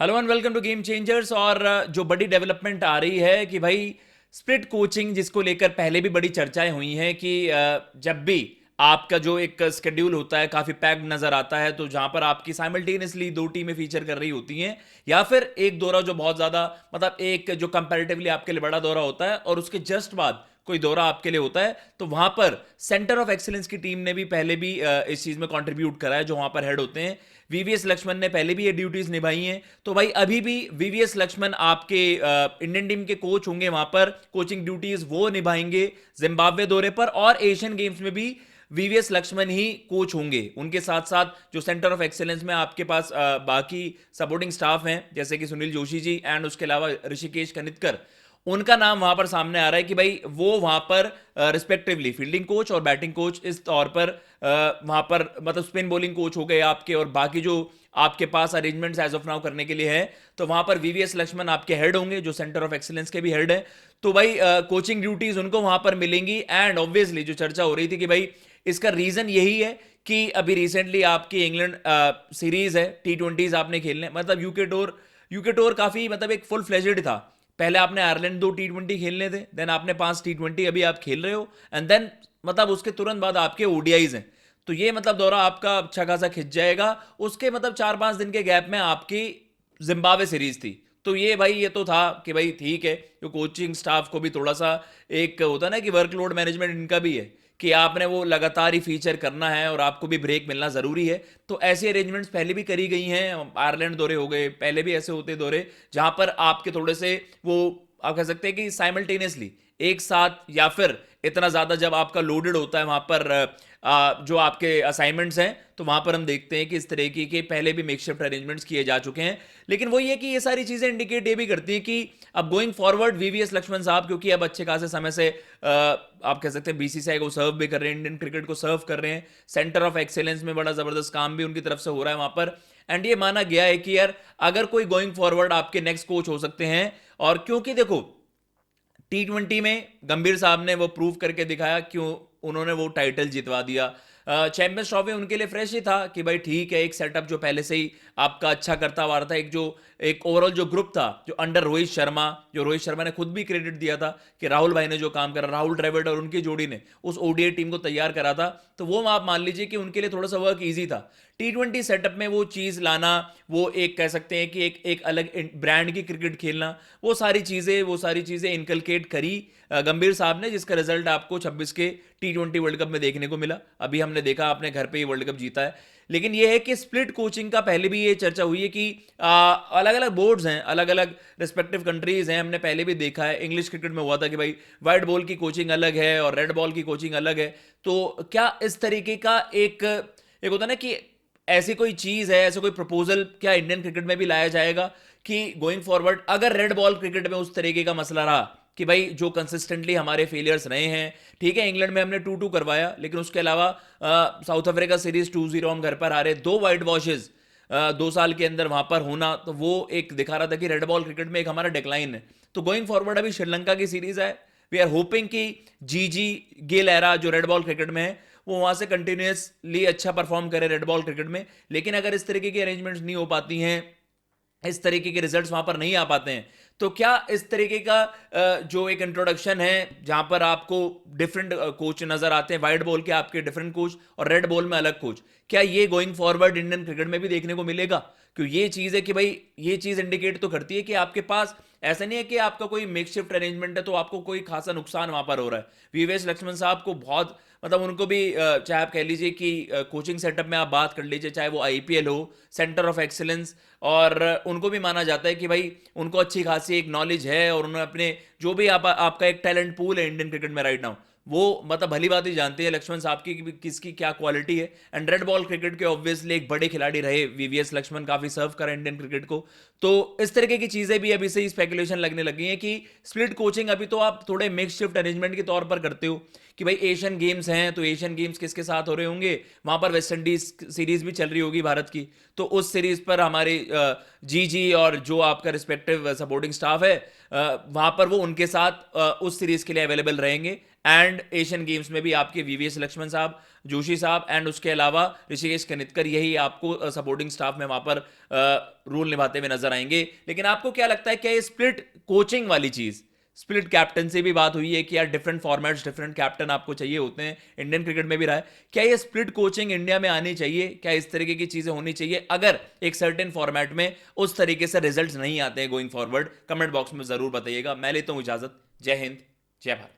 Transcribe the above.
Hello and welcome to game changers. और जो बड़ी डेवलपमेंट आ रही है कि भाई स्प्लिट कोचिंग, जिसको लेकर पहले भी बड़ी चर्चाएं हुई हैं कि जब भी आपका जो एक स्केड्यूल होता है काफ़ी पैक्ड नज़र आता है, तो जहां पर आपकी साइमल्टेनियसली दो टीमें फीचर कर रही होती हैं, या फिर एक दौरा जो बहुत ज़्यादा मतलब एक जो कंपैरेटिवली आपके लिए बड़ा दौरा होता है और उसके जस्ट बाद कोई दौरा आपके लिए होता है, तो वहां पर सेंटर ऑफ एक्सीलेंस की टीम ने भी पहले भी इस चीज़ में कंट्रीब्यूट करा है, जो वहां पर हेड होते हैं। वीवीएस लक्ष्मण ने पहले भी ये ड्यूटीज निभाई हैं, तो भाई अभी भी वीवीएस लक्ष्मण आपके इंडियन टीम के कोच होंगे, वहां पर कोचिंग ड्यूटीज वो निभाएंगे जिम्बाब्वे दौरे पर, और एशियन गेम्स में भी वीवीएस लक्ष्मण ही कोच होंगे। उनके साथ साथ जो सेंटर ऑफ एक्सेलेंस में आपके पास बाकी सपोर्टिंग स्टाफ हैं, जैसे कि सुनील जोशी जी एंड उसके अलावा ऋषिकेश कनितकर, उनका नाम वहां पर सामने आ रहा है कि भाई वो वहां पर रिस्पेक्टिवली फील्डिंग कोच और बैटिंग कोच इस तौर पर वहां पर मतलब स्पिन बॉलिंग कोच हो गए आपके, और बाकी जो आपके पास अरेंजमेंट्स एज ऑफ नाउ करने के लिए है, तो वहां पर वीवीएस लक्ष्मण आपके हेड होंगे, जो सेंटर ऑफ एक्सीलेंस के भी हेड है। तो भाई कोचिंग ड्यूटीज उनको वहां पर मिलेंगी। एंड ऑब्वियसली जो चर्चा हो रही थी कि भाई इसका रीजन यही है कि अभी रिसेंटली आपकी इंग्लैंड सीरीज है, T20s आपने खेलने, मतलब यूके टूर काफी मतलब एक फुल फ्लेजेड था। पहले आपने आयरलैंड 2 T20 खेलने थे, देन आपने 5 T20 अभी आप खेल रहे हो, एंड देन मतलब उसके तुरंत बाद आपके ओडीआईज हैं। तो ये मतलब दौरा आपका अच्छा खासा खिंच जाएगा। उसके मतलब 4-5 दिन के गैप में आपकी जिम्बाब्वे सीरीज थी। तो ये भाई ये तो था कि भाई ठीक है, जो कोचिंग स्टाफ को भी थोड़ा सा एक होता है ना कि वर्कलोड मैनेजमेंट इनका भी है, कि आपने वो लगातार ही फीचर करना है और आपको भी ब्रेक मिलना जरूरी है। तो ऐसे अरेंजमेंट्स पहले भी करी गई हैं, आयरलैंड दौरे हो गए, पहले भी ऐसे होते दौरे जहां पर आपके थोड़े से वो आप कह सकते हैं कि साइमल्टेनियसली एक साथ, या फिर इतना ज्यादा जब आपका लोडेड होता है वहां पर जो आपके असाइनमेंट्स हैं, तो वहां पर हम देखते हैं कि इस तरीके के पहले भी मेकशिफ्ट अरेंजमेंट्स किए जा चुके हैं। लेकिन वही है कि ये सारी चीजें इंडिकेट ये भी करती हैं कि अब गोइंग फॉरवर्ड वीवीएस लक्ष्मण साहब, क्योंकि अब अच्छे खासे समय से आप कह सकते हैं बीसीसीआई को सर्व भी कर रहे हैं, इंडियन क्रिकेट को सर्व कर रहे हैं, सेंटर ऑफ एक्सेलेंस में बड़ा जबरदस्त काम भी उनकी तरफ से हो रहा है वहां पर। एंड ये माना गया है कि यार अगर कोई गोइंग फॉरवर्ड आपके नेक्स्ट कोच हो सकते हैं, और क्योंकि देखो T20 में गंभीर साहब ने वो प्रूव करके दिखाया, क्यों उन्होंने वो टाइटल जितवा दिया। चैंपियंस ट्रॉफी उनके लिए फ्रेश ही था कि भाई ठीक है, एक सेटअप जो पहले से ही आपका अच्छा करता हुआ रहा था, एक ओवरऑल जो ग्रुप था, जो अंडर रोहित शर्मा ने खुद भी क्रेडिट दिया था कि राहुल भाई ने जो काम करा, राहुल द्रविड़ और उनकी जोड़ी ने उस ओडीआई टीम को तैयार करा था, तो वो आप मान लीजिए कि उनके लिए थोड़ा सा वर्क ईजी था। T20 सेटअप में वो चीज लाना, वो एक कह सकते हैं कि एक अलग ब्रांड की क्रिकेट खेलना, वो सारी चीजें इनकलकेट करी गंभीर साहब ने, जिसका रिजल्ट आपको 26 के T20 वर्ल्ड कप में देखने को मिला। अभी हमने देखा आपने घर पे ही वर्ल्ड कप जीता है। लेकिन यह है कि स्प्लिट कोचिंग का पहले भी ये चर्चा हुई है कि अलग अलग बोर्ड्स हैं, अलग अलग रिस्पेक्टिव कंट्रीज हैं। हमने पहले भी देखा है, इंग्लिश क्रिकेट में हुआ था कि भाई वाइट बॉल की कोचिंग अलग है और रेड बॉल की कोचिंग अलग है। तो क्या इस तरीके का एक एक होता है ना कि ऐसी कोई चीज है, ऐसा कोई प्रपोजल क्या इंडियन क्रिकेट में भी लाया जाएगा कि गोइंग फॉरवर्ड अगर रेड बॉल क्रिकेट में उस तरीके का मसला रहा कि भाई जो कंसिस्टेंटली हमारे फेलियर्स रहे हैं, ठीक है इंग्लैंड में हमने 2-2 करवाया, लेकिन उसके अलावा साउथ अफ्रीका सीरीज 2-0 हम घर पर आ रहे, 2 वाइट वॉशेज 2 साल के अंदर वहां पर होना, तो वो एक दिखा रहा था कि रेड बॉल क्रिकेट में एक हमारा डिक्लाइन है। तो गोइंग फॉरवर्ड अभी श्रीलंका की सीरीज है, वी आर होपिंग कि जी गेल एरा जो रेड बॉल क्रिकेट में है वो वहां से कंटिन्यूसली अच्छा परफॉर्म करे रेड बॉल क्रिकेट में। लेकिन अगर इस तरीके की अरेंजमेंट्स नहीं हो पाती हैं, इस तरीके के रिजल्ट्स वहां पर नहीं आ पाते हैं, तो क्या इस तरीके का जो एक इंट्रोडक्शन है जहां पर आपको डिफरेंट कोच नजर आते हैं, वाइट बॉल के आपके डिफरेंट कोच और रेड बॉल में अलग कोच, क्या ये गोइंग फॉरवर्ड इंडियन क्रिकेट में भी देखने को मिलेगा? क्यों ये चीज है कि भाई ये चीज इंडिकेट तो करती है कि आपके पास ऐसा नहीं है कि आपका कोई मेकशिफ्ट अरेंजमेंट है तो आपको कोई खासा नुकसान वहां पर हो रहा है। वीवीएस लक्ष्मण साहब को बहुत मतलब उनको भी चाहे आप कह लीजिए कि कोचिंग सेटअप में आप बात कर लीजिए, चाहे वो आईपीएल हो, सेंटर ऑफ एक्सीलेंस, और उनको भी माना जाता है कि भाई उनको अच्छी खासी एक नॉलेज है, और उन्होंने अपने जो भी आपका एक टैलेंट पूल है इंडियन क्रिकेट में राइट नाउ, वो मतलब भली बात ही जानते हैं लक्ष्मण साहब की कि किसकी क्या क्वालिटी है। एंड रेड बॉल क्रिकेट के ऑब्वियसली एक बड़े खिलाड़ी रहे वीवीएस लक्ष्मण, काफी सर्व करा इंडियन क्रिकेट को। तो इस तरीके की चीजें भी अभी से ही स्पेकुलेशन लगने लगी हैं कि स्प्लिट कोचिंग अभी तो आप थोड़े मिक्स शिफ्ट अरेंजमेंट के तौर पर करते हो कि भाई एशियन गेम्स हैं, तो एशियन गेम्स किसके साथ हो रहे होंगे, वहां पर वेस्ट इंडीज सीरीज भी चल रही होगी भारत की, तो उस सीरीज पर हमारे जी और जो आपका रिस्पेक्टिव सपोर्टिंग स्टाफ है वहां पर वो उनके साथ उस सीरीज के लिए अवेलेबल रहेंगे। एंड एशियन गेम्स में भी आपके वीवीएस लक्ष्मण साहब, जोशी साहब एंड उसके अलावा ऋषिकेश कनितकर, यही आपको सपोर्टिंग स्टाफ में वहां पर रोल निभाते हुए नजर आएंगे। लेकिन आपको क्या लगता है, क्या ये स्प्लिट कोचिंग वाली चीज, स्प्लिट कैप्टन से भी बात हुई है कि यार डिफरेंट फॉर्मेट्स, डिफरेंट कैप्टन आपको चाहिए होते हैं, इंडियन क्रिकेट में भी रहा है, क्या ये स्प्लिट कोचिंग इंडिया में आनी चाहिए? क्या इस तरीके की चीजें होनी चाहिए अगर एक सर्टेन फॉर्मेट में उस तरीके से रिजल्ट्स नहीं आते हैं गोइंग फॉरवर्ड? कमेंट बॉक्स में जरूर बताइएगा। मैं लेता हूं इजाजत। जय हिंद, जय भारत।